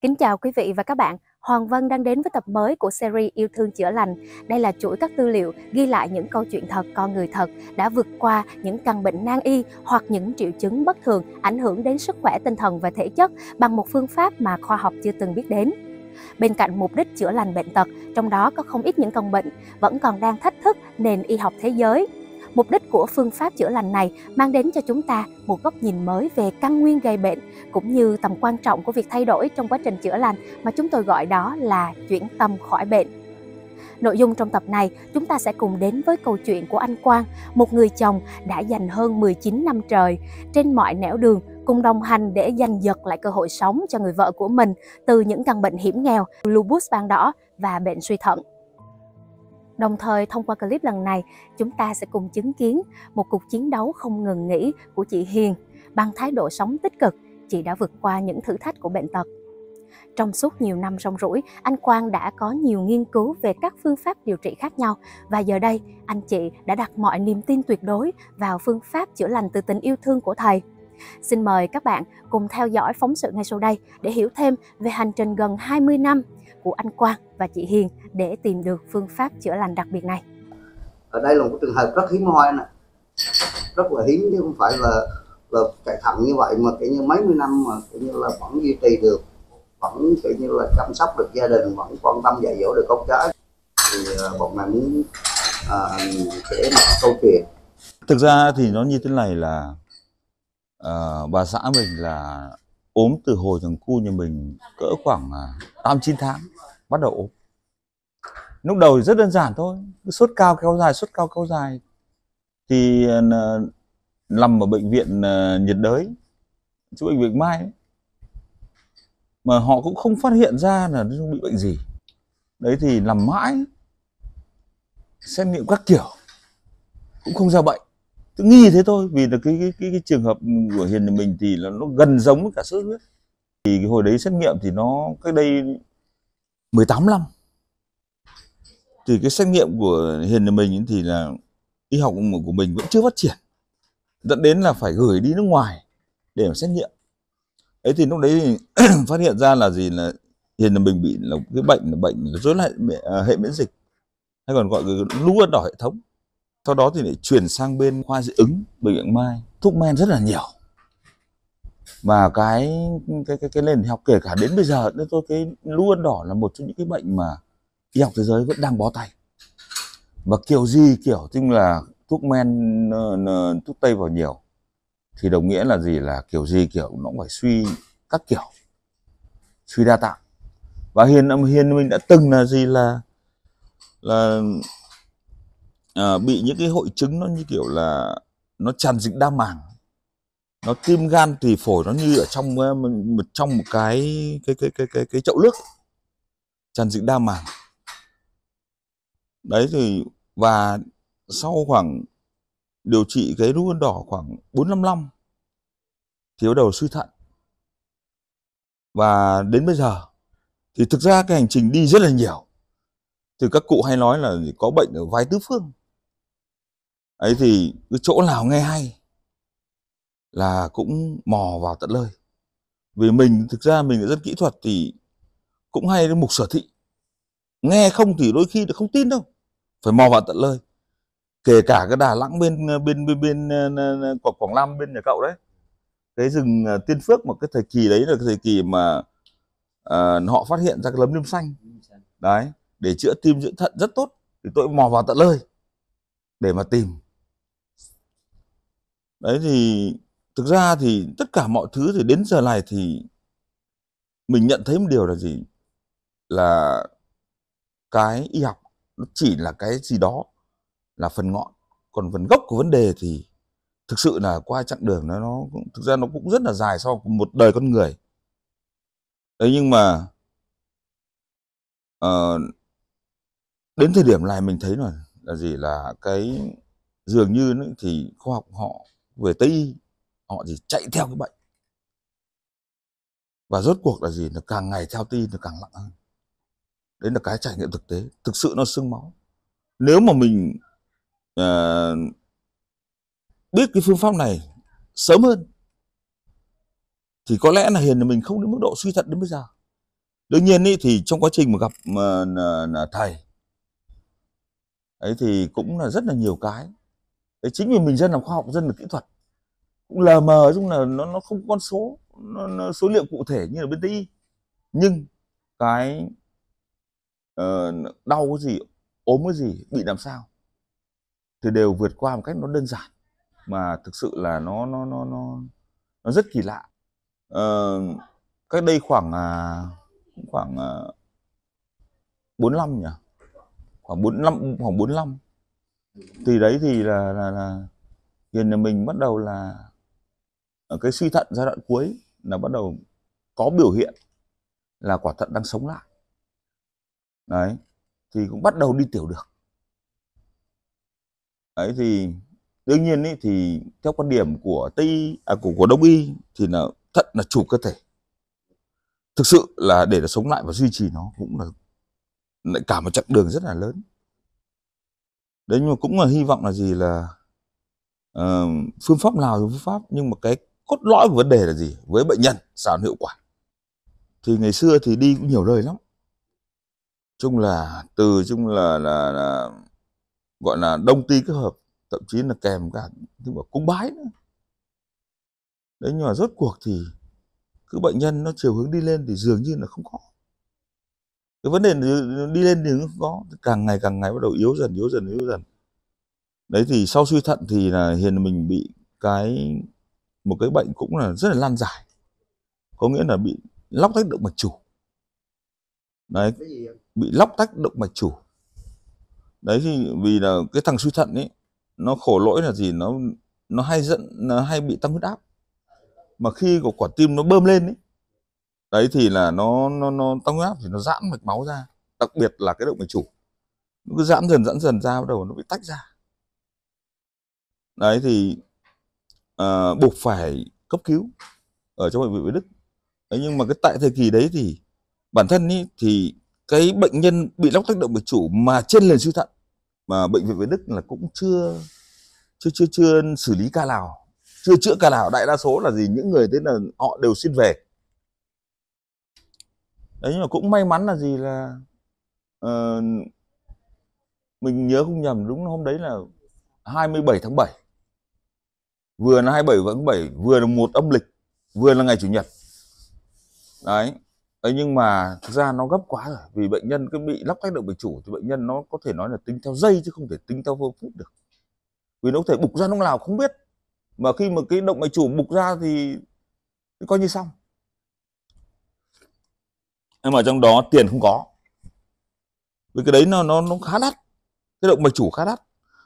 Kính chào quý vị và các bạn. Hoàng Vân đang đến với tập mới của series Yêu thương chữa lành. Đây là chuỗi các tư liệu ghi lại những câu chuyện thật, con người thật đã vượt qua những căn bệnh nan y hoặc những triệu chứng bất thường ảnh hưởng đến sức khỏe tinh thần và thể chất bằng một phương pháp mà khoa học chưa từng biết đến. Bên cạnh mục đích chữa lành bệnh tật, trong đó có không ít những căn bệnh vẫn còn đang thách thức nền y học thế giới. Mục đích của phương pháp chữa lành này mang đến cho chúng ta một góc nhìn mới về căn nguyên gây bệnh, cũng như tầm quan trọng của việc thay đổi trong quá trình chữa lành mà chúng tôi gọi đó là chuyển tâm khỏi bệnh. Nội dung trong tập này, chúng ta sẽ cùng đến với câu chuyện của anh Quang, một người chồng đã dành hơn 19 năm trời trên mọi nẻo đường cùng đồng hành để giành giật lại cơ hội sống cho người vợ của mình từ những căn bệnh hiểm nghèo, lupus ban đỏ và bệnh suy thận. Đồng thời, thông qua clip lần này, chúng ta sẽ cùng chứng kiến một cuộc chiến đấu không ngừng nghỉ của chị Hiền. Bằng thái độ sống tích cực, chị đã vượt qua những thử thách của bệnh tật. Trong suốt nhiều năm rong ruổi, anh Quang đã có nhiều nghiên cứu về các phương pháp điều trị khác nhau, và giờ đây, anh chị đã đặt mọi niềm tin tuyệt đối vào phương pháp chữa lành từ tình yêu thương của thầy. Xin mời các bạn cùng theo dõi phóng sự ngay sau đây để hiểu thêm về hành trình gần 20 năm của anh Quang và chị Hiền để tìm được phương pháp chữa lành đặc biệt này. Ở đây là một trường hợp rất hiếm hoi này, rất là hiếm chứ không phải là chạy thận như vậy mà kiểu như mấy mươi năm mà kiểu như là vẫn duy trì được, vẫn kiểu như là chăm sóc được gia đình, vẫn quan tâm dạy dỗ được con cái. Thì bọn này muốn kể một câu chuyện. Thực ra thì nó như thế này là bà xã mình là ốm từ hồi thằng cu nhà mình cỡ khoảng 8-9 tháng bắt đầu ốm. Lúc đầu thì rất đơn giản thôi, cứ sốt cao kéo dài thì nằm ở bệnh viện nhiệt đới, chỗ bệnh viện Mai ấy. Mà họ cũng không phát hiện ra là nó bị bệnh gì. Đấy thì nằm mãi, xét nghiệm các kiểu cũng không ra bệnh. Cứ nghi thế thôi, vì là cái trường hợp của Hiền nhà mình thì nó gần giống với cả sốt xuất huyết. Thì cái hồi đấy xét nghiệm thì nó cách đây 18 năm. Thì cái xét nghiệm của Hiền nhà mình thì là y học của mình vẫn chưa phát triển, dẫn đến là phải gửi đi nước ngoài để mà xét nghiệm. Ấy thì lúc đấy thì phát hiện ra là gì, là Hiền nhà mình bị là cái bệnh rối loạn hệ miễn dịch, hay còn gọi là lũ ấn đỏ hệ thống. Sau đó thì lại chuyển sang bên khoa dị ứng bệnh viện Mai, thuốc men rất là nhiều. Và cái nền y học kể cả đến bây giờ nên tôi cái lũ ấn đỏ là một trong những cái bệnh mà y học thế giới vẫn đang bó tay. Và kiểu gì kiểu tức là thuốc men, thuốc tây vào nhiều thì đồng nghĩa là gì, là kiểu gì kiểu nó cũng phải suy các kiểu, suy đa tạng. Và Hiền mình đã từng là gì là bị những cái hội chứng nó như kiểu là nó tràn dịch đa màng, nó tim gan tỳ phổi, nó như ở trong một cái chậu nước, tràn dịch đa màng. Đấy thì và sau khoảng điều trị cái lũ ấn đỏ khoảng 4-5 năm thì bắt đầu suy thận. Và đến bây giờ thì thực ra cái hành trình đi rất là nhiều. Thì các cụ hay nói là có bệnh ở vai tứ phương. Ấy thì cái chỗ nào nghe hay là cũng mò vào tận lời. Vì mình thực ra mình rất kỹ thuật thì cũng hay đến mục sở thị. Nghe không thì đôi khi không tin đâu, phải mò vào tận lời. Kể cả cái Đà Nẵng bên Quảng Nam bên nhà cậu đấy, cái rừng Tiên Phước, một cái thời kỳ đấy là cái thời kỳ mà họ phát hiện ra cái lấm liêm xanh đấy để chữa tim chữa thận rất tốt, thì tôi mò vào tận lời để mà tìm. Đấy thì thực ra thì tất cả mọi thứ thì đến giờ này thì mình nhận thấy một điều là gì, là cái y học nó chỉ là cái gì đó là phần ngọn, còn phần gốc của vấn đề thì thực sự là qua chặng đường nó thực ra nó cũng rất là dài sau một đời con người. Đấy, nhưng mà đến thời điểm này mình thấy là gì, là cái dường như nữa thì khoa học họ về Tây y họ chỉ chạy theo cái bệnh, và rốt cuộc là gì, là càng ngày theo Tây y nó càng nặng hơn. Đấy là cái trải nghiệm thực tế, thực sự nó sưng máu. Nếu mà mình biết cái phương pháp này sớm hơn thì có lẽ là Hiền là mình không đến mức độ suy thận đến bây giờ. Đương nhiên ý, thì trong quá trình mà gặp thầy ấy thì cũng là rất là nhiều cái. Đấy, chính vì mình dân làm khoa học, dân là kỹ thuật, cũng lờ mờ, chung là nó không có con số, nó số liệu cụ thể như là bên TI. Nhưng cái đau cái gì, ốm cái gì, bị làm sao thì đều vượt qua một cách nó đơn giản, mà thực sự là nó rất kỳ lạ. Cách đây khoảng 45 nhỉ, khoảng 45 thì đấy thì là Hiền nhà mình bắt đầu là ở cái suy thận giai đoạn cuối, là bắt đầu có biểu hiện là quả thận đang sống lại. Đấy thì cũng bắt đầu đi tiểu được. Đấy thì đương nhiên ý, thì theo quan điểm của của Đông y thì là thận là chủ cơ thể. Thực sự là để nó sống lại và duy trì nó cũng là lại cả một chặng đường rất là lớn. Đấy, nhưng mà cũng là hy vọng là gì là phương pháp nào thì phương pháp, nhưng mà cái cốt lõi của vấn đề là gì? Với bệnh nhân sao hiệu quả. Thì ngày xưa thì đi cũng nhiều nơi lắm. Chung là gọi là đông tây kết hợp, thậm chí là kèm cả cúng bái nữa. Đấy, nhưng mà rốt cuộc thì cứ bệnh nhân nó chiều hướng đi lên thì dường như là không có. Cái vấn đề đi lên thì không có, càng ngày bắt đầu yếu dần. Đấy thì sau suy thận thì là Hiền mình bị một cái bệnh cũng là rất là lan giải. Có nghĩa là bị lóc tách động mạch chủ. Đấy, bị lóc tách động mạch chủ. Đấy thì vì là cái thằng suy thận ấy, nó khổ lỗi là gì, nó hay bị tăng huyết áp. Mà khi của quả tim nó bơm lên ấy, đấy thì là nó tăng huyết áp thì nó giãn mạch máu ra, đặc biệt là cái động mạch chủ. Nó cứ giãn dần ra, bắt đầu nó bị tách ra. Đấy thì buộc phải cấp cứu ở trong bệnh viện Việt Đức. Đấy, nhưng mà tại thời kỳ đấy thì bản thân ý, thì cái bệnh nhân bị lóc tách động mạch chủ mà trên nền suy thận, mà bệnh viện Việt Đức là cũng chưa xử lý ca nào, chưa chữa ca nào. Đại đa số là gì, những người thế là họ đều xin về. Đấy, nhưng mà cũng may mắn là gì là mình nhớ không nhầm, đúng hôm đấy là 27 tháng 7, vừa là 27 tháng 7, vừa là 1 âm lịch, vừa là ngày chủ nhật. Đấy. Đấy, nhưng mà thực ra nó gấp quá rồi, vì bệnh nhân cứ bị lóc tách động mạch chủ thì bệnh nhân nó có thể nói là tính theo giây chứ không thể tính theo phút được, vì nó có thể bục ra lúc nào không biết, mà khi mà cái động mạch chủ bục ra thì coi như xong. Nhưng mà trong đó tiền không có, vì cái đấy nó khá đắt, cái động mạch chủ khá đắt.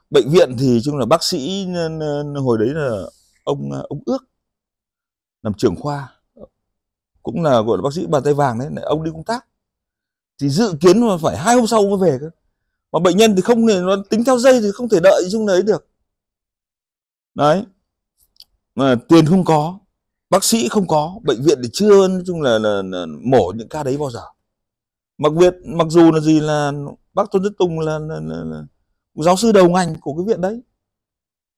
Bệnh viện thì chung là bác sĩ hồi đấy là ông Ước làm trưởng khoa, cũng là gọi là bác sĩ bàn tay vàng đấy, ông đi công tác thì dự kiến mà phải 2 hôm sau mới về cơ. Mà bệnh nhân thì không thể, nó tính theo giây thì không thể đợi chung đấy được. Đấy, mà tiền không có, bác sĩ không có, bệnh viện thì chưa nói chung là mổ những ca đấy bao giờ. Mặc dù là gì là bác Tôn Đức Tùng là giáo sư đầu ngành của cái viện đấy,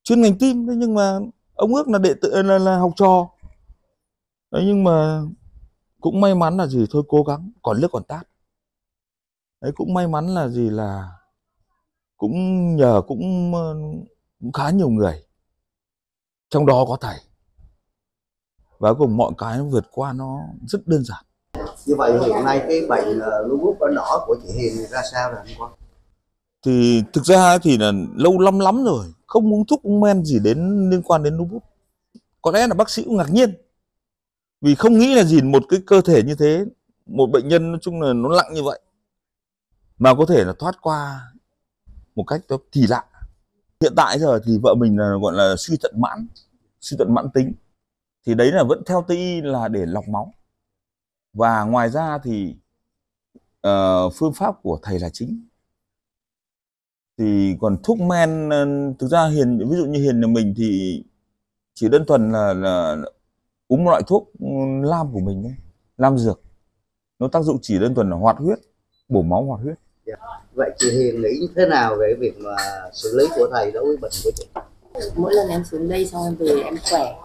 chuyên ngành tim đấy, nhưng mà ông Ước là đệ tử, là học trò đấy. Nhưng mà cũng may mắn là gì, thôi cố gắng, còn nước còn tát. Đấy, cũng may mắn là gì là cũng nhờ cũng khá nhiều người, trong đó có thầy, và cùng mọi cái nó vượt qua nó rất đơn giản. Như vậy hiện nay cái bệnh lupus đỏ của chị Hiền ra sao rồi anh Quang? Thì thực ra thì là lâu lắm rồi không uống thuốc uống men gì liên quan đến lupus. Có lẽ là bác sĩ cũng ngạc nhiên, vì không nghĩ là gì một cái cơ thể như thế, một bệnh nhân nói chung là nó nặng như vậy mà có thể là thoát qua một cách nó kỳ lạ. Hiện tại giờ thì vợ mình là gọi là suy thận mãn tính, thì đấy là vẫn theo Tây y là để lọc máu, và ngoài ra thì phương pháp của thầy là chính. Thì còn thuốc men, thực ra ví dụ như Hiền nhà mình thì chỉ đơn thuần là uống một loại thuốc lam của mình ấy, lam dược, nó tác dụng chỉ đơn thuần là hoạt huyết, bổ máu hoạt huyết. Vậy chị Hiền nghĩ thế nào về việc mà xử lý của thầy đối với bệnh của chị? Mỗi lần em xuống đây xong em về em khỏe,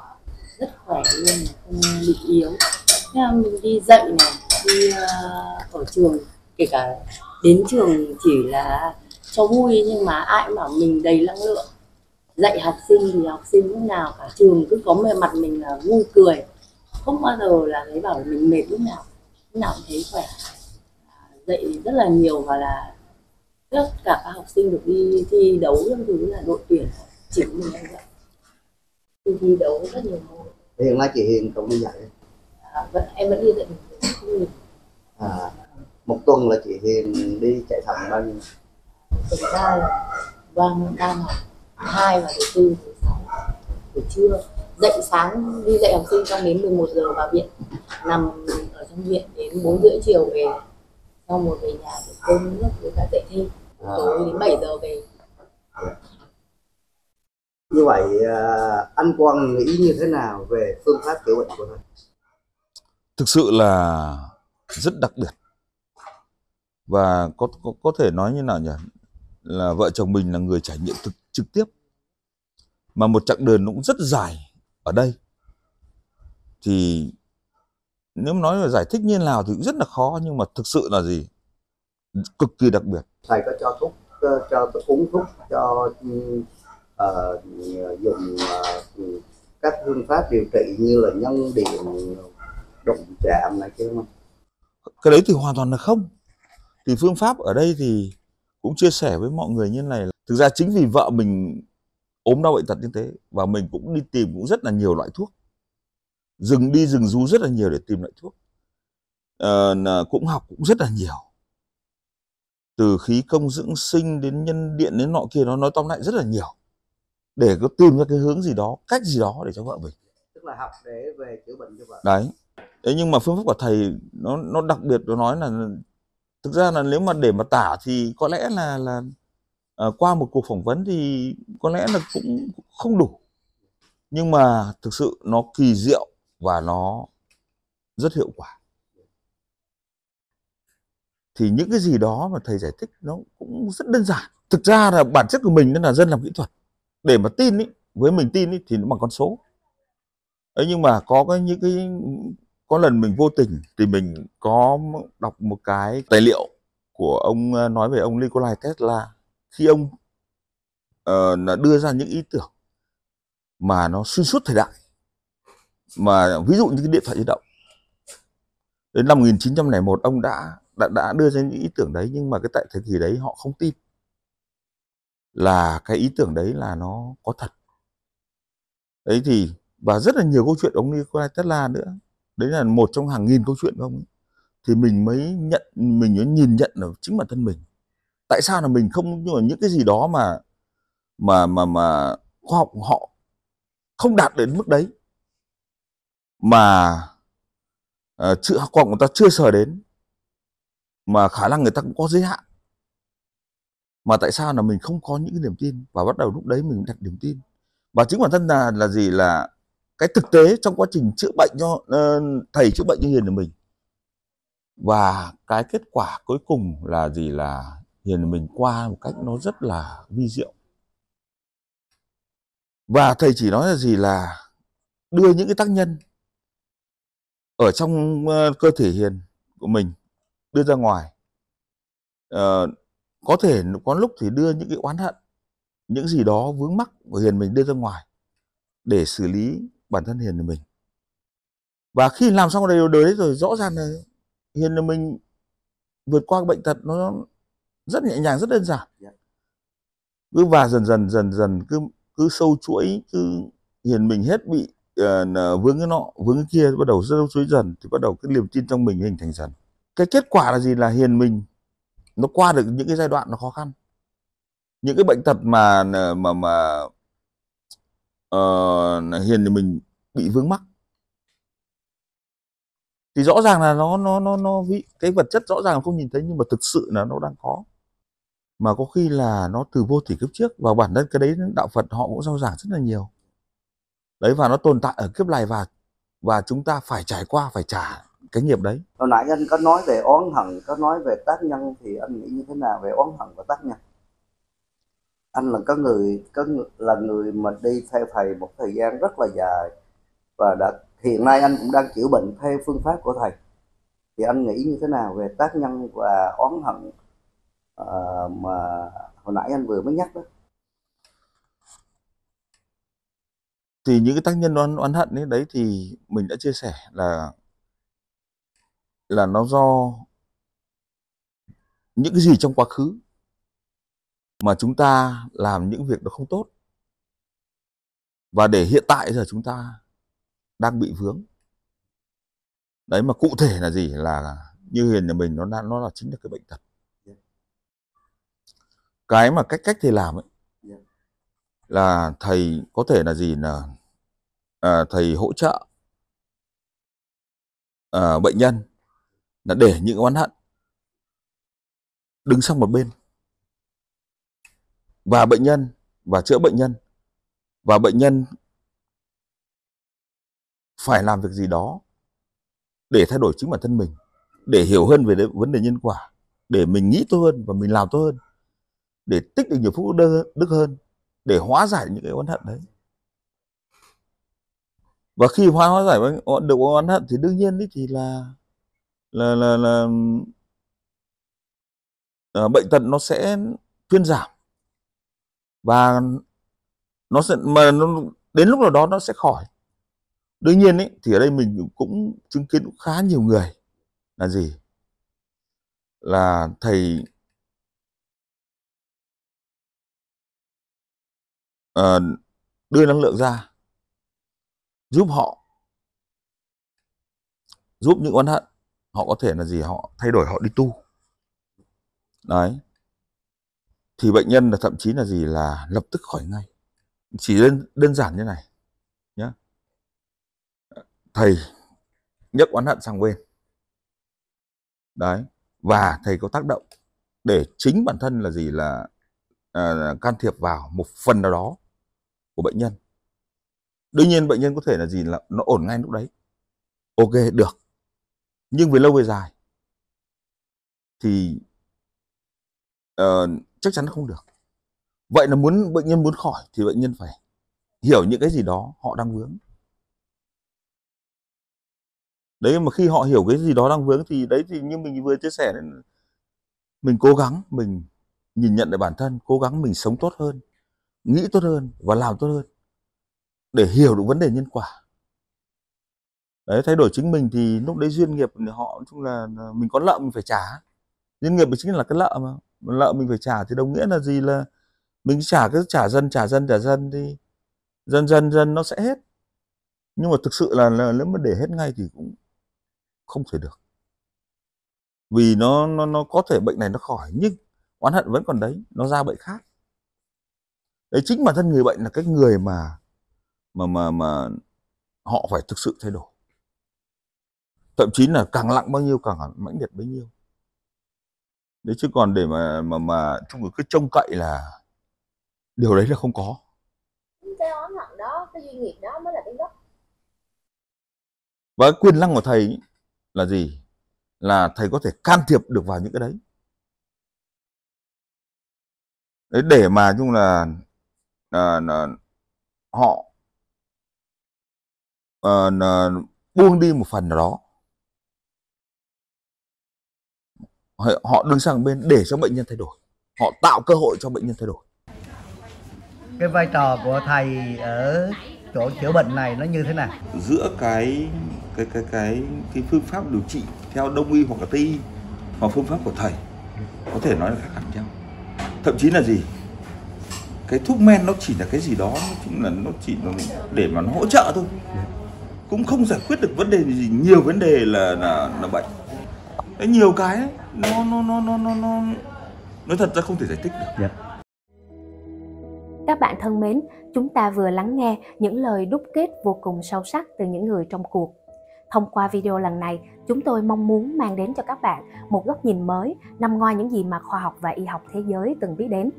rất khỏe luôn, không bị yếu. Thế là mình đi dậy này, đi ở trường, kể cả đến trường chỉ là cho vui nhưng mà ai cũng bảo mình đầy năng lượng. Dạy học sinh thì học sinh lúc nào cả trường cứ có mặt mình là vui cười, không bao giờ là thấy bảo là mình mệt lúc nào cũng thấy khỏe. Dạy rất là nhiều và là tất cả các học sinh được đi thi đấu trong thứ là đội tuyển chỉ mình đang dạy. Thi đấu rất nhiều môn. Hiện nay chị Hiền còn đi dạy? Em vẫn đi dạy mình. Một tuần là chị Hiền đi chạy thận bao nhiêu? Thực ra là đang học 2 và thứ 4, thứ 6 buổi trưa, dậy sáng đi dạy học sinh xong đến 11 giờ vào viện, nằm ở trong viện đến 4 rưỡi chiều về, xong rồi về nhà để cơm nước với cả dậy thêm, tối đến 7 giờ về. Như vậy anh Quang nghĩ như thế nào về phương pháp chữa bệnh của thầy? Thực sự là rất đặc biệt, và có thể nói như nào nhỉ, là vợ chồng mình là người trải nghiệm trực tiếp, mà một chặng đường nó cũng rất dài ở đây. Thì nếu nói là giải thích như nào thì cũng rất là khó, nhưng mà thực sự là gì, cực kỳ đặc biệt. Thầy có cho thuốc, cho uống thuốc, cho dùng các phương pháp điều trị như là nhân điện, đụng chạm này kia không? Cái đấy thì hoàn toàn là không. Thì phương pháp ở đây thì cũng chia sẻ với mọi người như này là, thực ra chính vì vợ mình ốm đau bệnh tật như thế, và mình cũng đi tìm cũng rất là nhiều loại thuốc, rừng rú rất là nhiều để tìm loại thuốc, cũng học cũng rất là nhiều, từ khí công dưỡng sinh đến nhân điện đến nọ kia, nó nói tóm lại rất là nhiều, để có tìm ra cái hướng gì đó, cách gì đó để cho vợ mình. Tức là học để về chữa bệnh cho vợ. Đấy. Đấy, nhưng mà phương pháp của thầy nó đặc biệt, nó nói là thực ra là nếu mà để mà tả thì có lẽ là qua một cuộc phỏng vấn thì có lẽ là cũng không đủ, nhưng mà thực sự nó kỳ diệu và nó rất hiệu quả. Thì những cái gì đó mà thầy giải thích nó cũng rất đơn giản. Thực ra là bản chất của mình là dân làm kỹ thuật, để mà tin ý, với mình tin ý, thì nó bằng con số ấy. Nhưng mà có lần mình vô tình thì mình có đọc một cái tài liệu của ông, nói về ông Nikola Tesla, khi ông đưa ra những ý tưởng mà nó xuyên suốt thời đại, mà ví dụ như cái điện thoại di động. Đến năm 1901 ông đã đưa ra những ý tưởng đấy, nhưng mà cái tại thời kỳ đấy họ không tin là cái ý tưởng đấy là nó có thật. Đấy thì, và rất là nhiều câu chuyện ông Nikola Tesla nữa. Đấy là một trong hàng nghìn câu chuyện của ông ấy. Thì mình mới nhìn nhận là chính bản thân mình. Tại sao là mình không, nhưng mà những cái gì đó mà khoa học họ không đạt đến mức đấy, mà khoa học người ta chưa sờ đến, mà khả năng người ta cũng có giới hạn, mà tại sao là mình không có những cái niềm tin, và bắt đầu lúc đấy mình đặt niềm tin. Và chính bản thân là gì, là cái thực tế trong quá trình chữa bệnh cho thầy chữa bệnh cho Hiền của mình, và cái kết quả cuối cùng là gì, là Hiền của mình qua một cách nó rất là vi diệu. Và thầy chỉ nói là gì, là đưa những cái tác nhân ở trong cơ thể Hiền của mình đưa ra ngoài. Có thể có lúc thì đưa những cái oán hận, những gì đó vướng mắc của Hiền mình đưa ra ngoài để xử lý bản thân Hiền của mình. Và khi làm xong điều đấy rồi, rõ ràng là Hiền của mình vượt qua bệnh tật nó rất nhẹ nhàng, rất đơn giản. Và dần cứ sâu chuỗi, cứ Hiền mình hết bị vướng cái nọ vướng cái kia, bắt đầu sâu chuỗi dần, thì bắt đầu cái niềm tin trong mình hình thành dần. Cái kết quả là gì, là Hiền mình nó qua được những cái giai đoạn nó khó khăn, những cái bệnh tật mà Hiền thì mình bị vướng mắc, thì rõ ràng là nó cái vật chất rõ ràng không nhìn thấy, nhưng mà thực sự là nó đang có, mà có khi là nó từ vô thủy kiếp trước, và bản thân cái đấy đạo Phật họ cũng rao giảng rất là nhiều đấy, và nó tồn tại ở kiếp này, và chúng ta phải trải qua, phải trả cái nghiệp đấy. Hồi nãy anh có nói về oán hận, có nói về tác nhân, thì anh nghĩ như thế nào về oán hận và tác nhân? Anh là là người mà đi theo thầy một thời gian rất là dài, và hiện nay anh cũng đang chữa bệnh theo phương pháp của thầy. Thì anh nghĩ như thế nào về tác nhân và oán hận mà hồi nãy anh vừa mới nhắc đó? Thì những cái tác nhân oán hận ấy đấy thì mình đã chia sẻ là nó do những cái gì trong quá khứ mà chúng ta làm những việc đó không tốt, và để hiện tại giờ chúng ta đang bị vướng. Đấy, mà cụ thể là gì, là như Hiền nhà mình nó là chính là cái bệnh tật. Cái mà cách thầy làm ấy là thầy có thể là gì, là thầy hỗ trợ bệnh nhân là để những oán hận đứng sang một bên, và bệnh nhân và chữa bệnh nhân, và bệnh nhân phải làm việc gì đó để thay đổi chính bản thân mình, để hiểu hơn về vấn đề nhân quả, để mình nghĩ tốt hơn và mình làm tốt hơn, để tích được nhiều phúc đức hơn, để hóa giải những cái oán hận đấy. Và khi hóa giải được oán hận thì đương nhiên ấy thì là bệnh tật nó sẽ thuyên giảm, và nó sẽ đến lúc nào đó nó sẽ khỏi. Đương nhiên ấy thì ở đây mình cũng chứng kiến cũng khá nhiều người là gì, là thầy đưa năng lượng ra giúp họ, giúp những oán hận họ có thể là gì, họ thay đổi, họ đi tu. Đấy, thì bệnh nhân là thậm chí là gì, là lập tức khỏi ngay. Chỉ đơn giản như này nhé, thầy nhấc oán hận sang bên đấy, và thầy có tác động để chính bản thân là gì, là can thiệp vào một phần nào đó của bệnh nhân. Đương nhiên bệnh nhân có thể là gì, là nó ổn ngay lúc đấy, ok được, nhưng về lâu về dài thì chắc chắn không được. Vậy là bệnh nhân muốn khỏi thì bệnh nhân phải hiểu những cái gì đó họ đang vướng. Đấy, mà khi họ hiểu cái gì đó đang vướng thì đấy, thì như mình vừa chia sẻ, mình cố gắng mình nhìn nhận lại bản thân, cố gắng mình sống tốt hơn, nghĩ tốt hơn và làm tốt hơn để hiểu được vấn đề nhân quả. Đấy, thay đổi chính mình thì lúc đấy duyên nghiệp họ, nói chung là mình có nợ mình phải trả. Duyên nghiệp chính là cái nợ, mà nợ mình phải trả thì đồng nghĩa là gì, là mình cứ trả dần thì dần nó sẽ hết. Nhưng mà thực sự là nếu mà để hết ngay thì cũng không thể được, vì nó có thể bệnh này nó khỏi nhưng oán hận vẫn còn đấy, nó ra bệnh khác. Đấy, chính bản thân người bệnh là cái người mà họ phải thực sự thay đổi, thậm chí là càng nặng bao nhiêu càng mãnh liệt bấy nhiêu. Đấy, chứ còn để mà chung cứ trông cậy là điều đấy là không có. Cái oán hận đó, cái duyên nghiệp đó mới là cái gốc. Và quyền năng của thầy là gì, là thầy có thể can thiệp được vào những cái đấy. Đấy, để mà chung là họ buông đi một phần nào đó, họ đứng sang bên để cho bệnh nhân thay đổi, họ tạo cơ hội cho bệnh nhân thay đổi. Cái vai trò của thầy ở chỗ chữa bệnh này nó như thế nào? Giữa cái phương pháp điều trị theo đông y hoặc là tây y hoặc phương pháp của thầy có thể nói là khác hẳn nhau. Thậm chí là gì, cái thuốc men nó chỉ là cái gì đó, nó chỉ để mà nó hỗ trợ thôi, cũng không giải quyết được vấn đề gì. Nhiều vấn đề là bệnh. Đấy, nhiều cái ấy, nó nói thật ra không thể giải thích được. Dạ. Các bạn thân mến, chúng ta vừa lắng nghe những lời đúc kết vô cùng sâu sắc từ những người trong cuộc. Thông qua video lần này, chúng tôi mong muốn mang đến cho các bạn một góc nhìn mới nằm ngoài những gì mà khoa học và y học thế giới từng biết đến.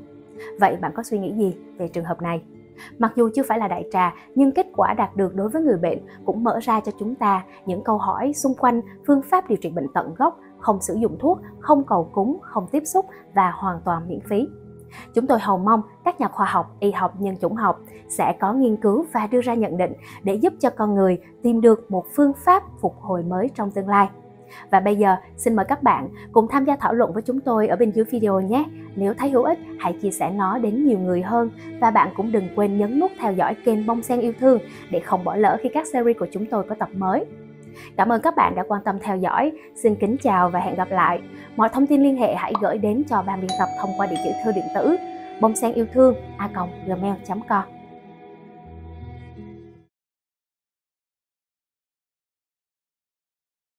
Vậy bạn có suy nghĩ gì về trường hợp này? Mặc dù chưa phải là đại trà, nhưng kết quả đạt được đối với người bệnh cũng mở ra cho chúng ta những câu hỏi xung quanh phương pháp điều trị bệnh tận gốc, không sử dụng thuốc, không cầu cúng, không tiếp xúc và hoàn toàn miễn phí. Chúng tôi hầu mong các nhà khoa học, y học, nhân chủng học sẽ có nghiên cứu và đưa ra nhận định để giúp cho con người tìm được một phương pháp phục hồi mới trong tương lai. Và bây giờ xin mời các bạn cùng tham gia thảo luận với chúng tôi ở bên dưới video nhé. Nếu thấy hữu ích, hãy chia sẻ nó đến nhiều người hơn. Và bạn cũng đừng quên nhấn nút theo dõi kênh Bông Sen Yêu Thương để không bỏ lỡ khi các series của chúng tôi có tập mới. Cảm ơn các bạn đã quan tâm theo dõi. Xin kính chào và hẹn gặp lại. Mọi thông tin liên hệ hãy gửi đến cho ban biên tập thông qua địa chỉ thư điện tử bongsenilthương@gmail.com.